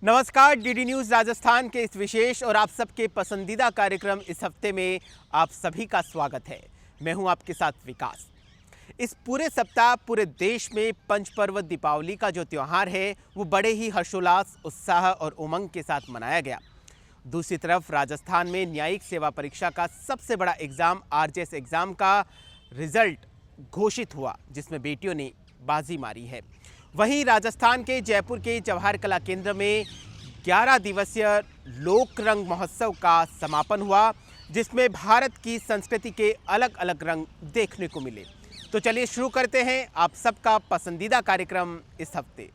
नमस्कार, DD news Rajasthan के इस विशेष और आप सबके पसंदीदा कार्यक्रम इस हफ्ते में आप सभी का स्वागत है। मैं हूं आपके साथ विकास। इस पूरे सप्ताह पूरे देश में पंच पर्व दीपावली का जो त्यौहार है वो बड़े ही हर्षोल्लास, उत्साह और उमंग के साथ मनाया गया। दूसरी तरफ राजस्थान में न्यायिक सेवा परीक्षा का सबसे बड़ा एग्ज़ाम आरजेएस एग्ज़ाम का रिजल्ट घोषित हुआ, जिसमें बेटियों ने बाजी मारी है। वहीं राजस्थान के जयपुर के जवाहर कला केंद्र में 11 दिवसीय लोक रंग महोत्सव का समापन हुआ, जिसमें भारत की संस्कृति के अलग अलग रंग देखने को मिले। तो चलिए शुरू करते हैं आप सबका पसंदीदा कार्यक्रम इस हफ्ते।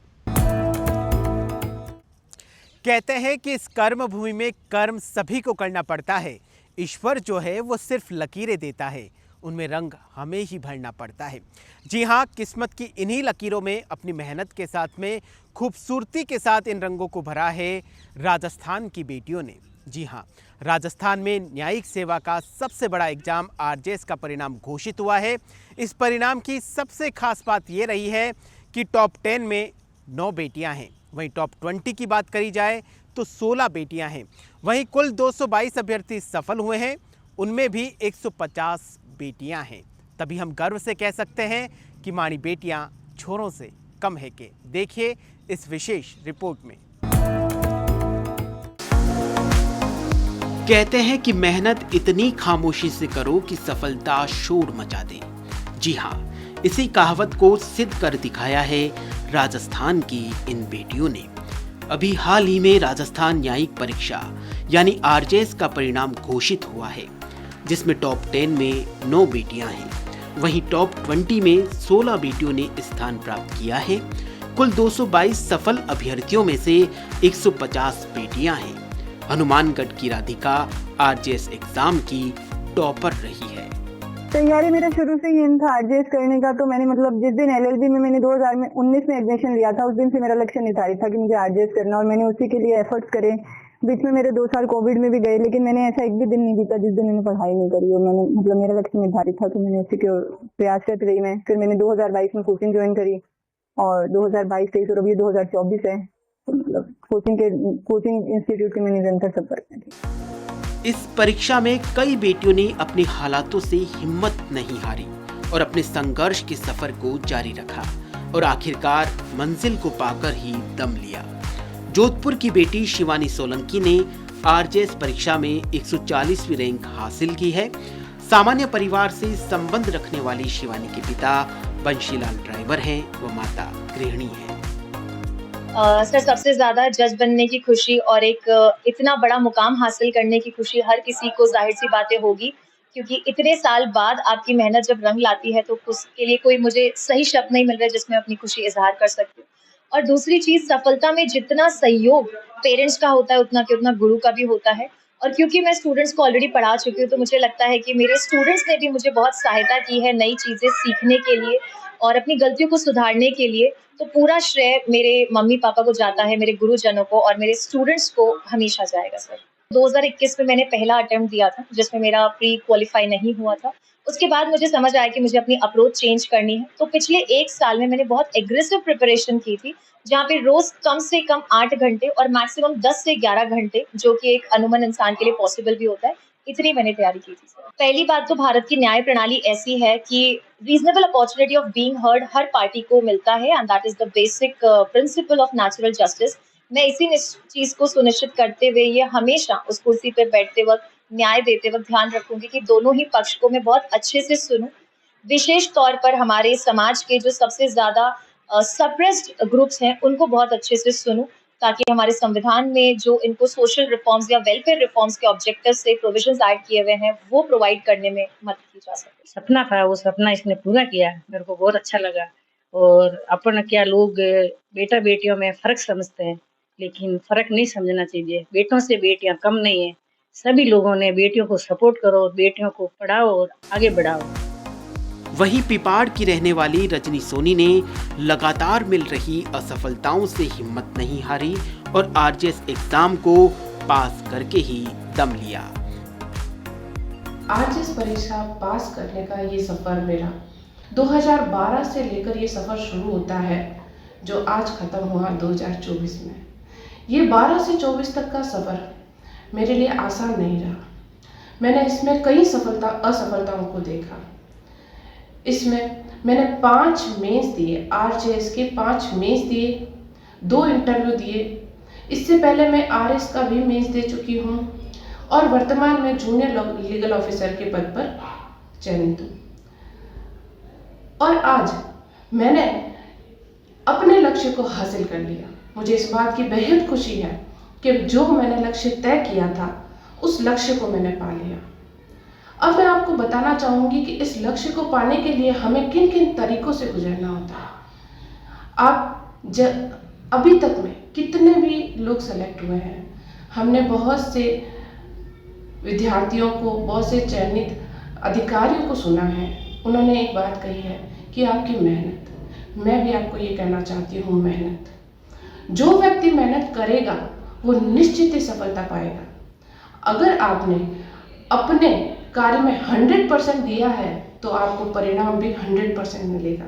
कहते हैं कि इस कर्म भूमि में कर्म सभी को करना पड़ता है। ईश्वर जो है वो सिर्फ लकीरें देता है, उनमें रंग हमें ही भरना पड़ता है। जी हाँ, किस्मत की इन्हीं लकीरों में अपनी मेहनत के साथ में खूबसूरती के साथ इन रंगों को भरा है राजस्थान की बेटियों ने। जी हाँ, राजस्थान में न्यायिक सेवा का सबसे बड़ा एग्जाम आरजेएस का परिणाम घोषित हुआ है। इस परिणाम की सबसे खास बात ये रही है कि टॉप 10 में 9 बेटियां हैं। वहीं टॉप 20 की बात करी जाए तो 16 बेटियां हैं। वहीं कुल 222 अभ्यर्थी सफल हुए हैं, उनमें भी 150 बेटियां हैं। तभी हम गर्व से कह सकते हैं कि हमारी बेटियां छोरों से कम है के। देखिए इस विशेष रिपोर्ट में। कहते हैं कि मेहनत इतनी खामोशी से करो कि सफलता शोर मचा दे। जी हाँ, इसी कहावत को सिद्ध कर दिखाया है राजस्थान की इन बेटियों ने। अभी हाल ही में राजस्थान न्यायिक परीक्षा यानी आरजेएस का परिणाम घोषित हुआ है, जिसमें टॉप 10 में 9 बेटियां हैं। वहीं टॉप 20 में 16 बेटियों ने स्थान प्राप्त किया है। कुल 222 सफल अभ्यर्थियों में से 150 बेटियां हैं। हनुमानगढ़ की राधिका आरजेएस एग्जाम की टॉपर रही है। तैयारी मेरा शुरू से ही था आरजेएस करने का। तो मैंने जिस दिन एलएलबी में मैंने 2019 में एडमिशन लिया था, उस दिन से मेरा लक्ष्य निर्धारित था कि मुझे आरजेएस करना, और मैंने उसी के लिए एफर्ट्स करे। बीच में मेरे 2 साल कोविड में भी गए, लेकिन मैंने ऐसा एक भी दिन नहीं बीता जिस दिन मैंने पढ़ाई नहीं करी। और मैंने मेरा लक्ष्य निर्धारित था तो मैंने उसी के प्रयासरत रही मैं। फिर मैंने 2022 में कोचिंग ज्वाइन करी और 2022-23 और अभी 2024 है। तो कोचिंग इंस्टीट्यूट के मैं निरंतर संपर्क में थी। इस परीक्षा में कई बेटियों ने अपने हालातों से हिम्मत नहीं हारी और अपने संघर्ष के सफर को जारी रखा और आखिरकार मंजिल को पाकर ही दम लिया। जोधपुर की बेटी शिवानी सोलंकी ने आरजेएस परीक्षा में 140वीं रैंक हासिल की है। सामान्य परिवार से संबंध रखने वाली शिवानी के पिता बंशीलाल ड्राइवर हैं, वो माता गृहिणी हैं। सर, सबसे ज्यादा जज बनने की खुशी और एक इतना बड़ा मुकाम हासिल करने की खुशी हर किसी को जाहिर सी बातें होगी, क्योंकि इतने साल बाद आपकी मेहनत जब रंग लाती है तो उसके लिए कोई मुझे सही शब्द नहीं मिल रहा है जिसमें अपनी खुशी इजहार कर सकती हूँ। और दूसरी चीज, सफलता में जितना सहयोग पेरेंट्स का होता है उतना के उतना गुरु का भी होता है। और क्योंकि मैं स्टूडेंट्स को ऑलरेडी पढ़ा चुकी हूँ तो मुझे लगता है कि मेरे स्टूडेंट्स ने भी मुझे बहुत सहायता की है नई चीजें सीखने के लिए और अपनी गलतियों को सुधारने के लिए। तो पूरा श्रेय मेरे मम्मी पापा को जाता है, मेरे गुरुजनों को और मेरे स्टूडेंट्स को हमेशा जाएगा सर। 2021 में मैंने पहला अटेम्प्ट दिया था जिसमें मेरा प्री क्वालिफाई नहीं हुआ था। उसके बाद मुझे समझ आया कि मुझे अपनी अप्रोच चेंज करनी है। तो पिछले 1 साल में मैंने बहुत एग्रेसिव प्रिपरेशन की थी, जहाँ पे रोज कम से कम 8 घंटे और मैक्सिमम 10 से 11 घंटे, जो कि एक अनुमन इंसान के लिए पॉसिबल भी होता है, इतनी मैंने तैयारी की थी सर। पहली बात तो भारत की न्याय प्रणाली ऐसी है कि reasonable opportunity of being heard her party को मिलता है and that is the basic principle of natural justice. मैं इसी चीज को सुनिश्चित करते हुए ये हमेशा उस कुर्सी पे बैठते वक्त, न्याय देते वक्त ध्यान रखूंगी कि दोनों ही पक्ष को मैं बहुत अच्छे से सुनूं। विशेष तौर पर हमारे समाज के जो सबसे ज्यादा सप्रेस्ड ग्रुप्स हैं उनको बहुत अच्छे से सुनूं, ताकि हमारे संविधान में जो इनको सोशल रिफॉर्म्स या वेलफेयर रिफॉर्म्स के ऑब्जेक्टिव से प्रोविजंस ऐड किए हुए हैं वो प्रोवाइड करने में मदद की जा सके। सपना था, वो सपना इसने पूरा किया, मेरे को बहुत अच्छा लगा। और अपन क्या लोग बेटा बेटियों में फर्क समझते हैं, लेकिन फर्क नहीं समझना चाहिए। बेटों से बेटियां कम नहीं है। सभी लोगों ने बेटियों को सपोर्ट करो, बेटियों को पढ़ाओ और आगे बढ़ाओ। वहीं पिपाड़ की रहने वाली रजनी सोनी ने लगातार मिल रही असफलताओं से हिम्मत नहीं हारी और आरजेएस एग्जाम को पास करके ही दम लिया। आरजेएस परीक्षा पास करने का ये सफर मेरा 2012 से लेकर ये सफर शुरू होता है, जो आज खत्म हुआ 2024 में। ये 12 से 24 तक का सफ़र मेरे लिए आसान नहीं रहा। मैंने इसमें कई असफलताओं को देखा। इसमें मैंने 5 मेंस दिए, आरजेएस के 5 मेंस दिए, 2 इंटरव्यू दिए। इससे पहले मैं आरएस का भी मेंस दे चुकी हूँ और वर्तमान में जूनियर लीगल ऑफिसर के पद पर चयनित हूँ। और आज मैंने अपने लक्ष्य को हासिल कर लिया। मुझे इस बात की बेहद खुशी है कि जो मैंने लक्ष्य तय किया था उस लक्ष्य को मैंने पा लिया। अब मैं आपको बताना चाहूँगी कि इस लक्ष्य को पाने के लिए हमें किन किन तरीकों से गुजरना होता है। अभी तक में कितने भी लोग सेलेक्ट हुए हैं, हमने बहुत से विद्यार्थियों को, बहुत से चयनित अधिकारियों को सुना है। उन्होंने एक बात कही है कि आपकी मेहनत, मैं भी आपको ये कहना चाहती हूँ, मेहनत। जो व्यक्ति मेहनत करेगा वो निश्चित ही सफलता पाएगा। अगर आपने अपने कार्य में 100% दिया है तो आपको परिणाम भी 100% मिलेगा।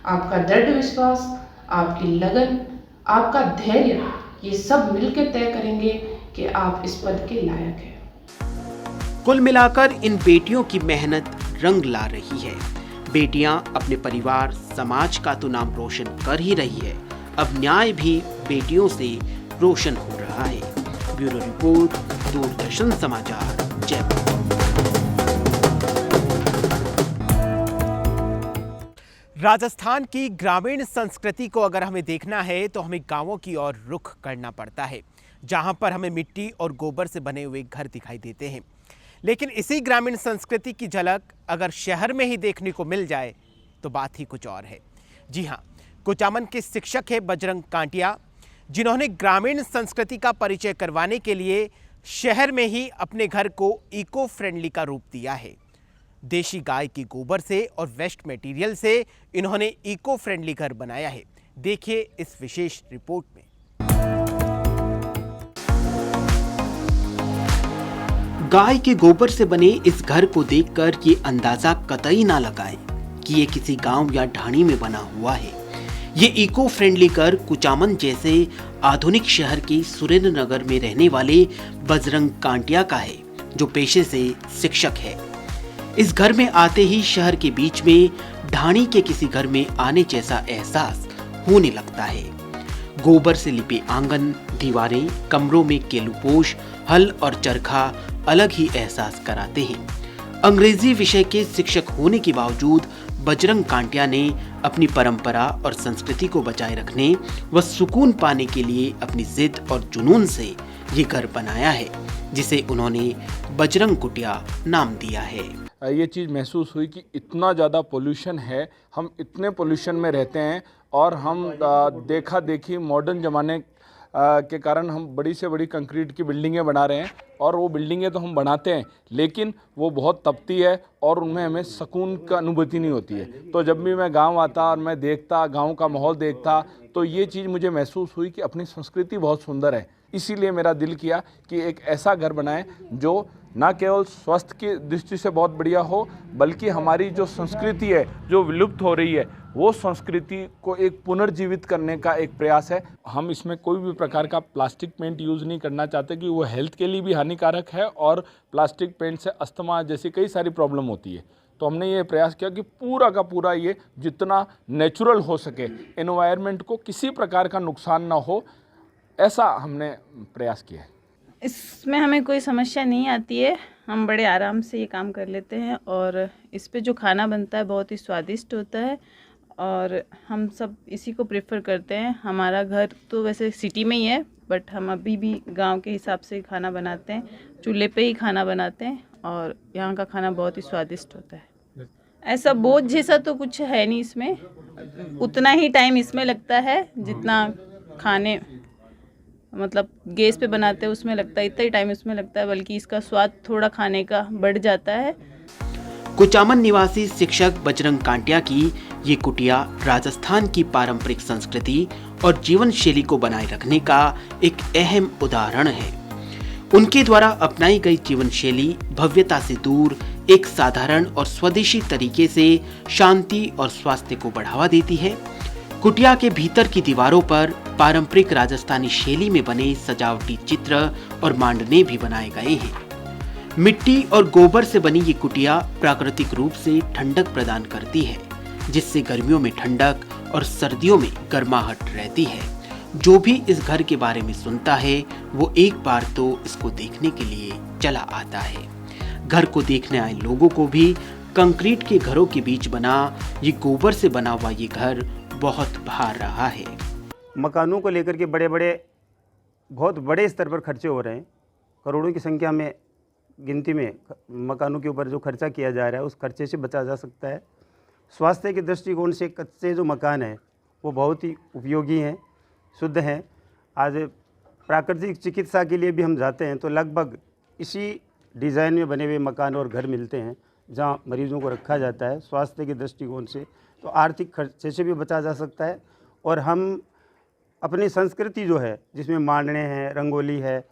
आपका दृढ़ विश्वास, आपकी लगन, आपका धैर्य, ये सब मिलकर तय करेंगे कि आप इस पद के लायक हैं। कुल मिलाकर इन बेटियों की मेहनत रंग ला रही है। बेटियां अपने परिवार, समाज का तो नाम रोशन कर ही रही है, अब न्याय भी बेटियों से रोशन हो रहा है। ब्यूरो रिपोर्ट, दूरदर्शन समाचार, जयपुर। राजस्थान की ग्रामीण संस्कृति को अगर हमें देखना है तो हमें गांवों की ओर रुख करना पड़ता है, जहां पर हमें मिट्टी और गोबर से बने हुए घर दिखाई देते हैं। लेकिन इसी ग्रामीण संस्कृति की झलक अगर शहर में ही देखने को मिल जाए तो बात ही कुछ और है। जी हाँ, कुचामन के शिक्षक हैं बजरंग कांटिया, जिन्होंने ग्रामीण संस्कृति का परिचय करवाने के लिए शहर में ही अपने घर को इको फ्रेंडली का रूप दिया है। देशी गाय की गोबर से और वेस्ट मटेरियल से इन्होंने इको फ्रेंडली घर बनाया है। देखिए इस विशेष रिपोर्ट में। गाय के गोबर से बने इस घर को देखकर ये अंदाजा कतई ना लगाएं कि ये किसी गांव या ढाणी में बना हुआ है। ये इको फ्रेंडली घर कुचामन जैसे आधुनिक शहर के सुरेंद्रनगर में रहने वाले बजरंग कांटिया का है, जो पेशे से शिक्षक है। इस घर में आते ही शहर के बीच में ढाणी के किसी घर में आने जैसा एहसास होने लगता है। गोबर से लिपे आंगन, दीवारें, कमरों में केलुपोश, हल और चरखा अलग ही एहसास कराते हैं। अंग्रेजी विषय के शिक्षक होने के बावजूद बजरंग कांटिया ने अपनी परंपरा और संस्कृति को बचाए रखने व सुकून पाने के लिए अपनी जिद और जुनून से ये घर बनाया है, जिसे उन्होंने बजरंग कुटिया नाम दिया है। ये चीज़ महसूस हुई कि इतना ज़्यादा पोल्यूशन है, हम इतने पोल्यूशन में रहते हैं और हम देखा देखी मॉडर्न ज़माने के कारण हम बड़ी से बड़ी कंक्रीट की बिल्डिंगें बना रहे हैं और वो बिल्डिंगें तो हम बनाते हैं लेकिन वो बहुत तपती है और उनमें हमें सुकून का अनुभूति नहीं होती है। तो जब भी मैं गांव आता और मैं देखता, गांव का माहौल देखता, तो ये चीज़ मुझे महसूस हुई कि अपनी संस्कृति बहुत सुंदर है। इसीलिए मेरा दिल किया कि एक ऐसा घर बनाएं जो ना केवल स्वास्थ्य की दृष्टि से बहुत बढ़िया हो, बल्कि हमारी जो संस्कृति है जो विलुप्त हो रही है वो संस्कृति को एक पुनर्जीवित करने का एक प्रयास है। हम इसमें कोई भी प्रकार का प्लास्टिक पेंट यूज़ नहीं करना चाहते कि वो हेल्थ के लिए भी हानिकारक है और प्लास्टिक पेंट से अस्थमा जैसी कई सारी प्रॉब्लम होती है। तो हमने ये प्रयास किया कि पूरा का पूरा ये जितना नेचुरल हो सके, एनवायरनमेंट को किसी प्रकार का नुकसान ना हो, ऐसा हमने प्रयास किया है। इसमें हमें कोई समस्या नहीं आती है, हम बड़े आराम से ये काम कर लेते हैं और इस पे जो खाना बनता है बहुत ही स्वादिष्ट होता है और हम सब इसी को प्रेफर करते हैं। हमारा घर तो वैसे सिटी में ही है बट हम अभी भी गांव के हिसाब से खाना बनाते हैं, चूल्हे पे ही खाना बनाते हैं और यहाँ का खाना बहुत ही स्वादिष्ट होता है। ऐसा बोझ जैसा तो कुछ है नहीं इसमें, उतना ही टाइम इसमें लगता है जितना खाने मतलब गैस पे बनाते हैं उसमें लगता है, इतना ही टाइम उसमें लगता है, बल्कि इसका स्वाद थोड़ा खाने का बढ़ जाता है। कुचामन निवासी शिक्षक बजरंग कांटिया की ये कुटिया राजस्थान की पारंपरिक संस्कृति और जीवन शैली को बनाए रखने का एक अहम उदाहरण है। उनके द्वारा अपनाई गई जीवन शैली भव्यता से दूर एक साधारण और स्वदेशी तरीके से शांति और स्वास्थ्य को बढ़ावा देती है। कुटिया के भीतर की दीवारों पर पारंपरिक राजस्थानी शैली में बने सजावटी चित्र और मांडने भी बनाए गए हैं। मिट्टी और गोबर से बनी ये कुटिया प्राकृतिक रूप से ठंडक प्रदान करती है, जिससे गर्मियों में ठंडक और सर्दियों में गर्माहट रहती है। जो भी इस घर के बारे में सुनता है वो एक बार तो इसको देखने के लिए चला आता है। घर को देखने आए लोगों को भी कंक्रीट के घरों के बीच बना ये गोबर से बना हुआ ये घर बहुत भा रहा है। मकानों को लेकर के बहुत बड़े स्तर पर खर्चे हो रहे हैं। करोड़ों की संख्या में गिनती में मकानों के ऊपर जो खर्चा किया जा रहा है उस खर्चे से बचा जा सकता है। स्वास्थ्य के दृष्टिकोण से कच्चे जो मकान हैं वो बहुत ही उपयोगी हैं, शुद्ध हैं। आज प्राकृतिक चिकित्सा के लिए भी हम जाते हैं तो लगभग इसी डिज़ाइन में बने हुए मकान और घर मिलते हैं जहां मरीजों को रखा जाता है। स्वास्थ्य के दृष्टिकोण से तो आर्थिक खर्चे से भी बचा जा सकता है और हम अपनी संस्कृति जो है जिसमें मांडने हैं, रंगोली है,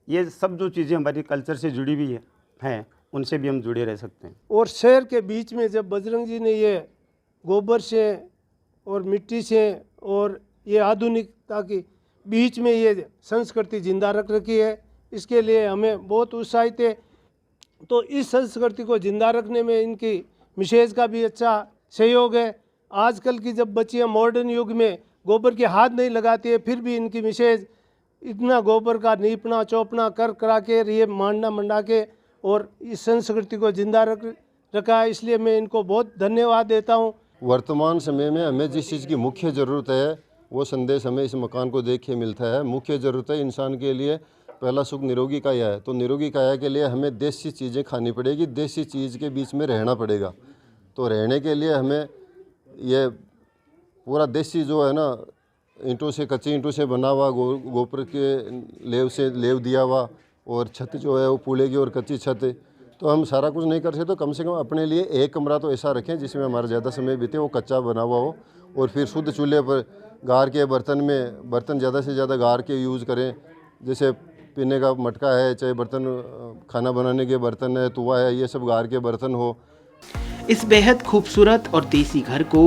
ये सब जो चीज़ें हमारी कल्चर से जुड़ी हुई हैं उनसे भी हम जुड़े रह सकते हैं। और शहर के बीच में जब बजरंग जी ने ये गोबर से और मिट्टी से और ये आधुनिकता के बीच में ये संस्कृति जिंदा रख रखी है, इसके लिए हमें बहुत उत्साहित है। तो इस संस्कृति को जिंदा रखने में इनकी मिसेज का भी अच्छा सहयोग है। आजकल की जब बच्चियां मॉडर्न युग में गोबर के हाथ नहीं लगाती है, फिर भी इनकी मिसेज इतना गोबर का नीपना चौपना करा के ये मांडना मंडा के और इस संस्कृति को जिंदा रखा है। इसलिए मैं इनको बहुत धन्यवाद देता हूँ। वर्तमान समय में हमें जिस चीज़ की मुख्य ज़रूरत है वो संदेश हमें इस मकान को देख के मिलता है। मुख्य ज़रूरत है इंसान के लिए, पहला सुख निरोगी काया है। तो निरोगी काया के लिए हमें देसी चीज़ें खानी पड़ेगी, देसी चीज़ के बीच में रहना पड़ेगा। तो रहने के लिए हमें ये पूरा देसी जो है ना, ईंटों से, कच्ची ईंटों से बना हुआ, गोबर के लेव से लेव दिया हुआ, और छत जो है वो पूले की और कच्ची छत है। तो हम सारा कुछ नहीं कर सकते तो कम से कम अपने लिए एक कमरा तो ऐसा रखें जिसमें हमारा ज़्यादा समय बीते, वो कच्चा बना हुआ हो, और फिर शुद्ध चूल्हे पर गार के बर्तन ज़्यादा से ज़्यादा गार के यूज़ करें। जैसे पीने का मटका है, चाहे बर्तन खाना बनाने के बर्तन है, तुआ है, ये सब गार के बर्तन हो। इस बेहद खूबसूरत और देसी घर को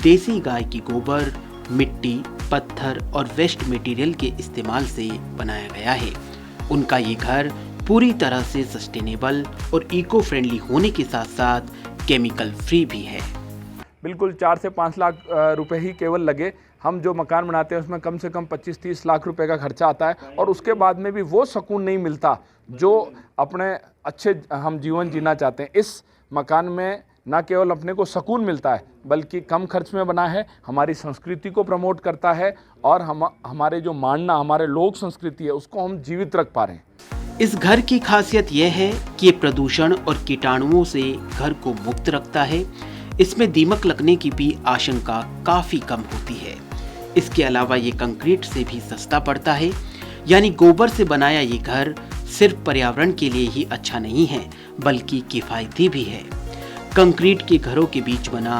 देसी गाय की गोबर, मिट्टी, पत्थर और वेस्ट मटेरियल के इस्तेमाल से बनाया गया है। उनका ये घर पूरी तरह से सस्टेनेबल और इको फ्रेंडली होने के साथ साथ केमिकल फ्री भी है। बिल्कुल 4 से 5 लाख रुपए ही केवल लगे। हम जो मकान बनाते हैं उसमें कम से कम 25-30 लाख रुपए का खर्चा आता है, और उसके बाद में भी वो सुकून नहीं मिलता जो अपने अच्छे हम जीवन जीना चाहते हैं। इस मकान में ना केवल अपने को सुकून मिलता है बल्कि कम खर्च में बना है, हमारी संस्कृति को प्रमोट करता है, और हमारे जो मानना, हमारे लोक संस्कृति है उसको हम जीवित रख पा रहे हैं। इस घर की खासियत यह है कि ये प्रदूषण और कीटाणुओं से घर को मुक्त रखता है। इसमें दीमक लगने की भी आशंका काफी कम होती है। इसके अलावा ये कंक्रीट से भी सस्ता पड़ता है, यानी गोबर से बनाया ये घर सिर्फ पर्यावरण के लिए ही अच्छा नहीं है बल्कि किफायती भी है। कंक्रीट के घरों के बीच बना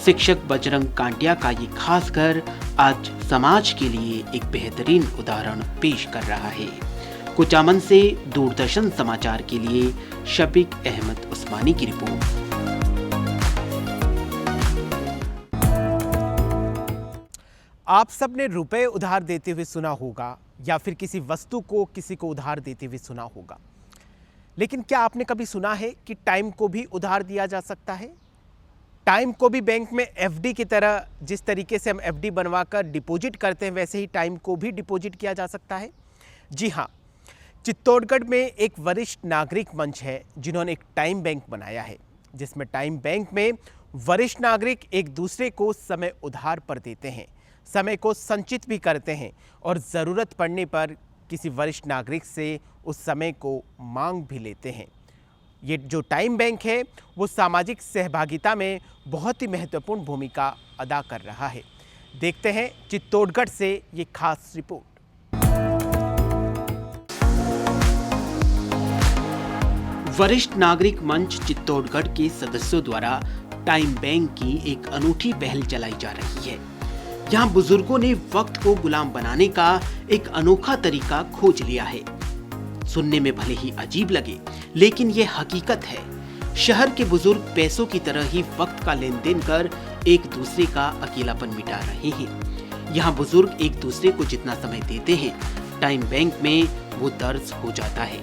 शिक्षक बजरंग कांटिया का ये खास घर आज समाज के लिए एक बेहतरीन उदाहरण पेश कर रहा है। कुचामन से दूरदर्शन समाचार के लिए शफीक अहमद उस्मानी की रिपोर्ट। आप सबने रुपए उधार देते हुए सुना होगा या फिर किसी वस्तु को किसी को उधार देते हुए सुना होगा, लेकिन क्या आपने कभी सुना है कि टाइम को भी उधार दिया जा सकता है? टाइम को भी बैंक में एफडी की तरह, जिस तरीके से हम एफडी बनवाकर डिपॉजिट करते हैं वैसे ही टाइम को भी डिपॉजिट किया जा सकता है। जी हाँ, चित्तौड़गढ़ में एक वरिष्ठ नागरिक मंच है जिन्होंने एक टाइम बैंक बनाया है, जिसमें टाइम बैंक में वरिष्ठ नागरिक एक दूसरे को समय उधार पर देते हैं, समय को संचित भी करते हैं और ज़रूरत पड़ने पर किसी वरिष्ठ नागरिक से उस समय को मांग भी लेते हैं। ये जो टाइम बैंक है वो सामाजिक सहभागिता में बहुत ही महत्वपूर्ण भूमिका अदा कर रहा है। देखते हैं चित्तौड़गढ़ से ये खास रिपोर्ट। वरिष्ठ नागरिक मंच चित्तौड़गढ़ के सदस्यों द्वारा टाइम बैंक की एक अनूठी पहल चलाई जा रही है। यहाँ बुजुर्गों ने वक्त को गुलाम बनाने का एक अनोखा तरीका खोज लिया है। सुनने में भले ही अजीब लगे, लेकिन ये हकीकत है। शहर के बुजुर्ग पैसों की तरह ही वक्त का लेन देन कर एक दूसरे का अकेलापन मिटा रहे हैं। यहाँ बुजुर्ग एक दूसरे को जितना समय देते हैं, टाइम बैंक में वो दर्ज हो जाता है।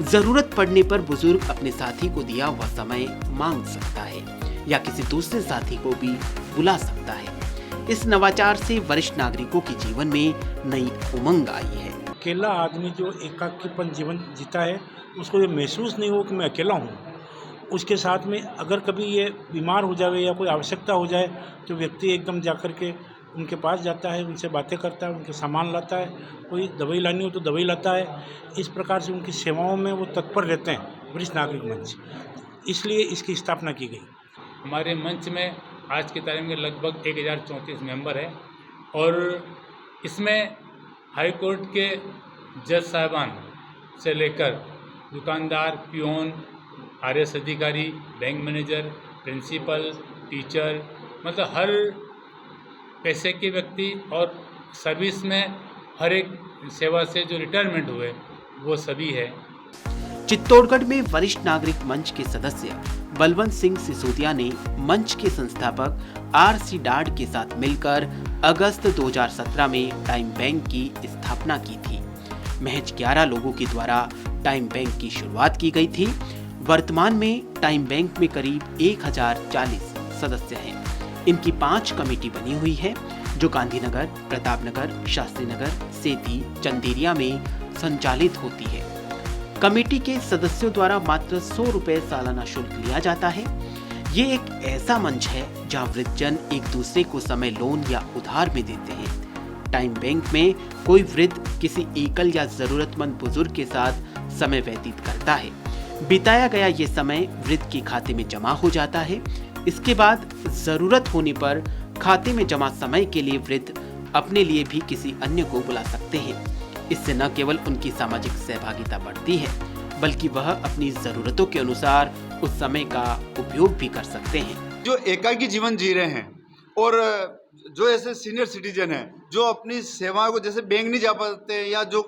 जरूरत पड़ने पर बुजुर्ग अपने साथी को दिया हुआ समय मांग सकता है या किसी दूसरे साथी को भी बुला सकता है। इस नवाचार से वरिष्ठ नागरिकों के जीवन में नई उमंग आई है। अकेला आदमी जो एकाकीपन जीवन जीता है, उसको ये महसूस नहीं हो कि मैं अकेला हूँ। उसके साथ में अगर कभी ये बीमार हो जाए या कोई आवश्यकता हो जाए तो व्यक्ति एकदम जाकर के उनके पास जाता है, उनसे बातें करता है, उनके सामान लाता है, कोई दवाई लानी हो तो दवाई लाता है। इस प्रकार से उनकी सेवाओं में वो तत्पर रहते हैं वरिष्ठ नागरिक मंच, इसलिए इसकी स्थापना की गई। हमारे मंच में आज की तारीख में लगभग 1034 मेंबर है और इसमें हाई कोर्ट के जज साहिबान से लेकर दुकानदार, पियोन, आरएस अधिकारी, बैंक मैनेजर, प्रिंसिपल, टीचर, मतलब हर पैसे के व्यक्ति और सर्विस में हर एक सेवा से जो रिटायरमेंट हुए वो सभी है। चित्तौड़गढ़ में वरिष्ठ नागरिक मंच के सदस्य बलवंत सिंह सिसोदिया ने मंच के संस्थापक आर.सी. डाड के साथ मिलकर अगस्त 2017 में टाइम बैंक की स्थापना की थी। महज 11 लोगों के द्वारा टाइम बैंक की शुरुआत की गई थी। वर्तमान में टाइम बैंक में करीब 1040 सदस्य हैं। इनकी 5 कमेटी बनी हुई है जो गांधीनगर, प्रतापनगर, शास्त्री नगर, सेती, चंदेरिया में संचालित होती है। कमेटी के सदस्यों द्वारा मात्र 100 रुपए सालाना शुल्क लिया जाता है। ये एक ऐसा मंच है जहां वृद्धजन एक दूसरे को समय लोन या उधार में देते हैं। टाइम बैंक में कोई वृद्ध किसी एकल या जरूरतमंद बुजुर्ग के साथ समय व्यतीत करता है। बिताया गया ये समय वृद्ध के खाते में जमा हो जाता है। इसके बाद जरूरत होने पर खाते में जमा समय के लिए वृद्ध अपने लिए भी किसी अन्य को बुला सकते हैं। इससे न केवल उनकी सामाजिक सहभागिता बढ़ती है, बल्कि वह अपनी जरूरतों के अनुसार उस समय का उपयोग भी कर सकते हैं। जो एकाकी जीवन जी रहे हैं और जो ऐसे सीनियर सिटीजन हैं जो अपनी सेवाओं को, जैसे बैंक नहीं जा पाते या जो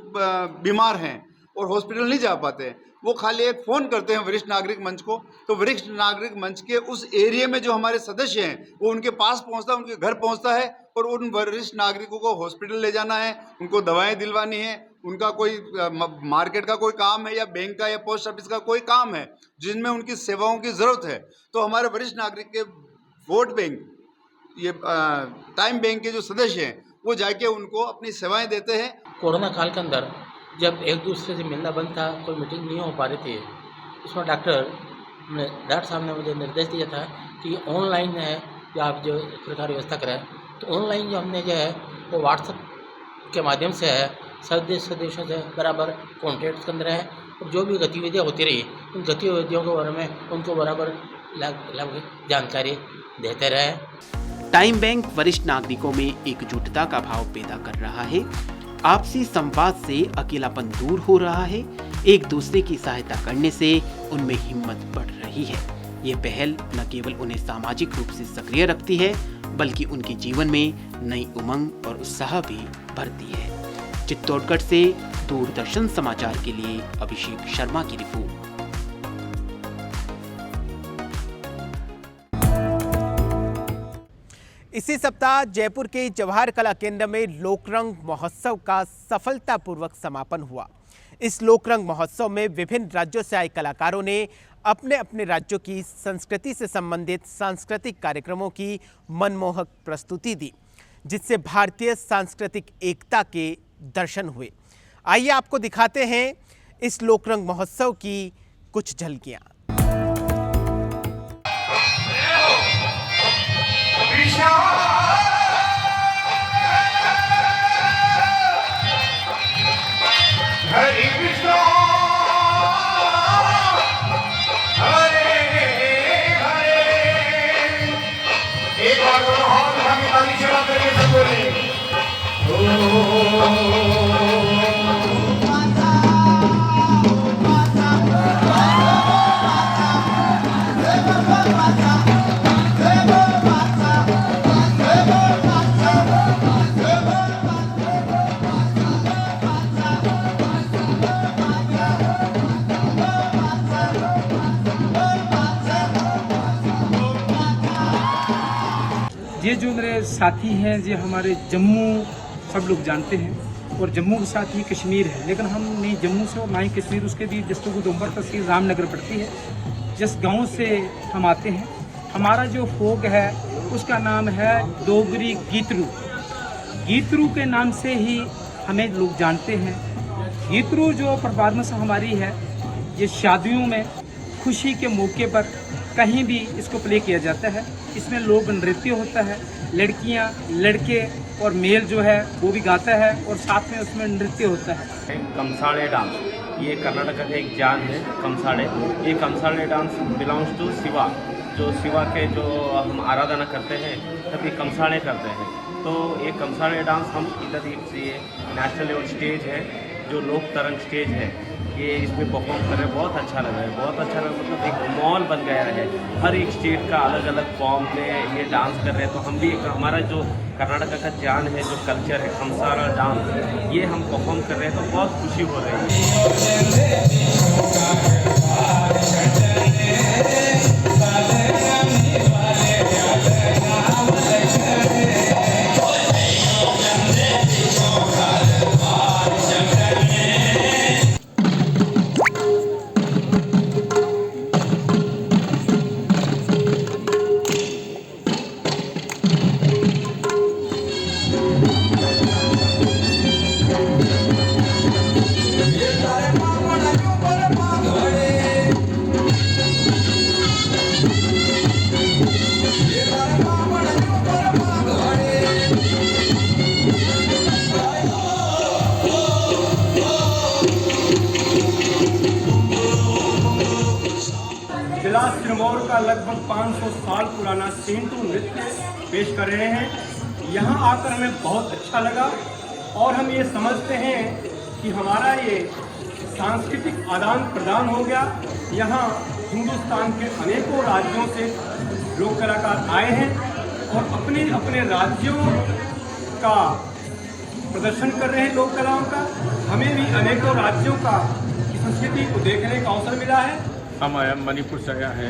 बीमार हैं और हॉस्पिटल नहीं जा पाते, वो खाली एक फ़ोन करते हैं वरिष्ठ नागरिक मंच को, तो वरिष्ठ नागरिक मंच के उस एरिया में जो हमारे सदस्य हैं वो उनके पास पहुंचता है, उनके घर पहुंचता है और उन वरिष्ठ नागरिकों को हॉस्पिटल ले जाना है, उनको दवाएं दिलवानी है, उनका कोई मार्केट का कोई काम है या बैंक का या पोस्ट ऑफिस का कोई काम है जिनमें उनकी सेवाओं की ज़रूरत है, तो हमारे वरिष्ठ नागरिक के वोट बैंक, ये टाइम बैंक के जो सदस्य हैं वो जाके उनको अपनी सेवाएँ देते हैं। कोरोना काल के अंदर जब एक दूसरे से मिलना बंद था, कोई मीटिंग नहीं हो पा रही थी, उसमें डॉक्टर साहब ने मुझे निर्देश दिया था कि ऑनलाइन है या आप जो सरकार व्यवस्था करें, तो ऑनलाइन जो हमने जो है वो व्हाट्सएप के माध्यम से है सदस्यों से बराबर कॉन्टैक्ट के अंदर है और जो भी गतिविधियाँ होती रही उन गतिविधियों के बारे में उनको बराबर जानकारी देते रहे। टाइम बैंक वरिष्ठ नागरिकों में एकजुटता का भाव पैदा कर रहा है। आपसी संवाद से अकेलापन दूर हो रहा है। एक दूसरे की सहायता करने से उनमें हिम्मत बढ़ रही है। ये पहल न केवल उन्हें सामाजिक रूप से सक्रिय रखती है, बल्कि उनके जीवन में नई उमंग और उत्साह भी भरती है। चित्तौड़गढ़ से दूरदर्शन समाचार के लिए अभिषेक शर्मा की रिपोर्ट। इसी सप्ताह जयपुर के जवाहर कला केंद्र में लोकरंग महोत्सव का सफलतापूर्वक समापन हुआ। इस लोकरंग महोत्सव में विभिन्न राज्यों से आए कलाकारों ने अपने अपने राज्यों की संस्कृति से संबंधित सांस्कृतिक कार्यक्रमों की मनमोहक प्रस्तुति दी, जिससे भारतीय सांस्कृतिक एकता के दर्शन हुए। आइए आपको दिखाते हैं इस लोकरंग महोत्सव की कुछ झलकियां। मेरे साथी हैं जो हमारे जम्मू सब लोग जानते हैं और जम्मू के साथ ही कश्मीर है, लेकिन हम नहीं जम्मू से और ना ही कश्मीर, उसके भी डिस्ट्रिक्ट उधमपुर तहसील रामनगर पड़ती है। जिस गांव से हम आते हैं, हमारा जो फोक है उसका नाम है डोगरी गीतरू। गीतरू के नाम से ही हमें लोग जानते हैं। गीतरू जो परफॉर्मेंस हमारी है, ये शादियों में खुशी के मौके पर कहीं भी इसको प्ले किया जाता है। इसमें लोग नृत्य होता है, लड़कियां, लड़के और मेल जो है वो भी गाता है और साथ में उसमें नृत्य होता है। कमसाड़े डांस, ये कर्नाटक का एक जान है कमसाड़े। ये कमसाड़े डांस बिलोंग्स टू शिवा, जो शिवा के जो हम आराधना करते हैं तभी कमसाड़े करते हैं। तो ये कमसाड़े डांस हम इधर ये नेशनल लेवल स्टेज है, जो लोक तरंग स्टेज है, ये इसमें परफॉर्म कर रहे हैं। बहुत अच्छा लग रहा है, बहुत अच्छा लगा। मतलब एक मॉल बन गया है, हर एक स्टेट का अलग अलग फॉर्म में ये डांस कर रहे हैं। तो हम भी हमारा जो कर्नाटक का जान है, जो कल्चर है कमसाड़ा डांस, ये हम परफॉर्म कर रहे हैं तो बहुत खुशी हो रही है। जिला सिरमौर का लगभग 500 साल पुराना सेंटू नृत्य पेश कर रहे हैं। यहाँ आकर हमें बहुत अच्छा लगा और हम ये समझते हैं कि हमारा ये सांस्कृतिक आदान प्रदान हो गया। यहाँ हिंदुस्तान के अनेकों राज्यों से लोक कलाकार आए हैं और अपने अपने राज्यों का प्रदर्शन कर रहे हैं लोक कलाओं का। हमें भी अनेकों राज्यों का संस्कृति को देखने का अवसर मिला है। हम आया मणिपुर से आया है।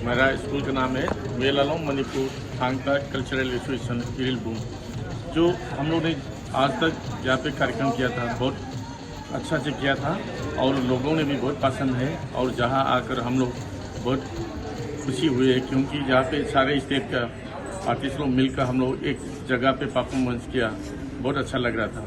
मेरा स्कूल का नाम है वेलालों मणिपुर थांगता कल्चरल एसोसिएशन किरिलबूम। जो हम लोग ने आज तक यहाँ पे कार्यक्रम किया था, बहुत अच्छा से किया था और लोगों ने भी बहुत पसंद है। और जहाँ आकर हम लोग बहुत खुशी हुई है, क्योंकि जहाँ पे सारे स्टेट का आर्टिस्ट लोग मिलकर हम लोग एक जगह पे परफॉर्मेंस किया, बहुत अच्छा लग रहा था।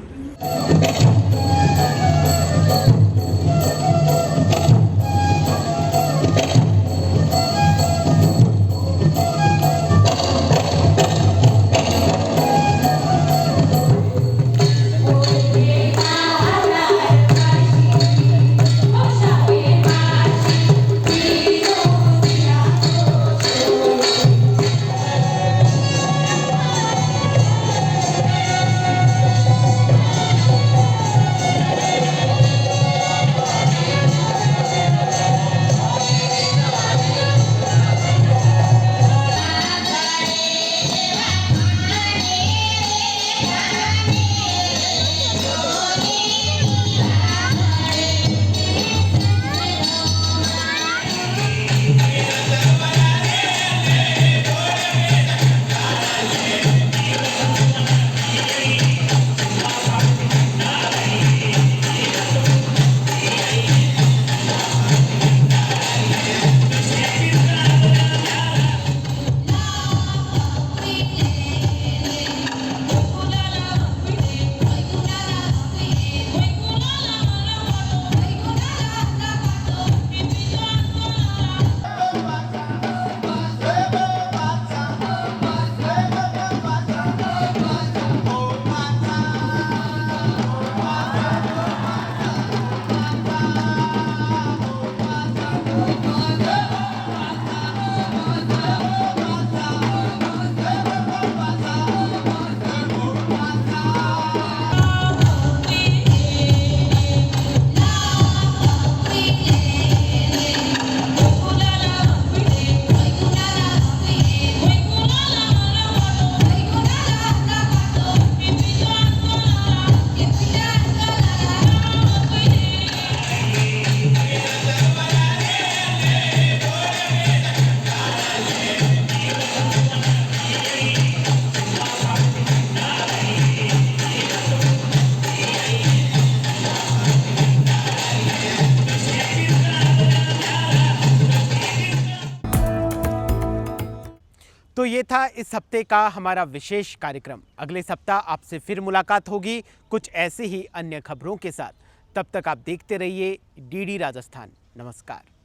तो ये था इस हफ्ते का हमारा विशेष कार्यक्रम। अगले सप्ताह आपसे फिर मुलाकात होगी कुछ ऐसे ही अन्य खबरों के साथ। तब तक आप देखते रहिए डीडी राजस्थान। नमस्कार।